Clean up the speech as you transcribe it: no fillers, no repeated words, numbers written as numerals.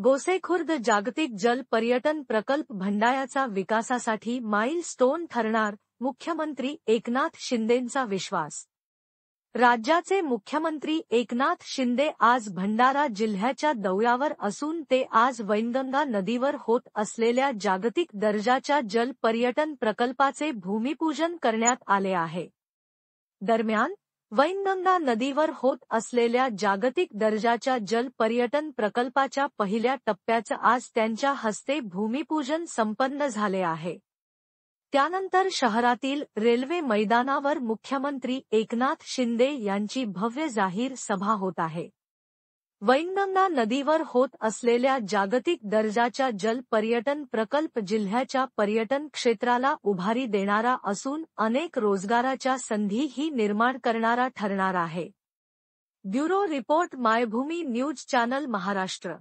गोसेखुर्द जागतिक जल पर्यटन प्रकल्प भंडाऱ्याचा विकासासाठी माइलस्टोन ठरणार, मुख्यमंत्री एकनाथ शिंदेंचा विश्वास. राज्याचे मुख्यमंत्री एकनाथ शिंदे आज भंडारा जिल्ह्याच्या दौऱ्यावर असून ते आज वैनगंगा नदीवर होत असलेल्या जागतिक दर्जाच्या जल पर्यटन प्रकल्पाचे भूमिपूजन करण्यात आले आहे. दरम्यान, वैनगंगा नदीवर होत असलेल्या जागतिक दर्जाच्या जल पर्यटन प्रकल्पाच्या पहिल्या टप्प्याचं आज त्यांच्या हस्ते भूमिपूजन संपन्न झाले आहे. त्यानंतर शहरातील रेल्वे मैदानावर मुख्यमंत्री एकनाथ शिंदे यांची भव्य जाहीर सभा होत आहे. वैनगंगा नदीवर होत असलेल्या जागतिक दर्जाच्या जल पर्यटन प्रकल्प जिल्ह्याच्या पर्यटन क्षेत्राला उभारी देणारा असून अनेक रोजगाराच्या संधीही निर्माण करणारा ठरणार आहे. Bureau report Maybhumi news channel Maharashtra.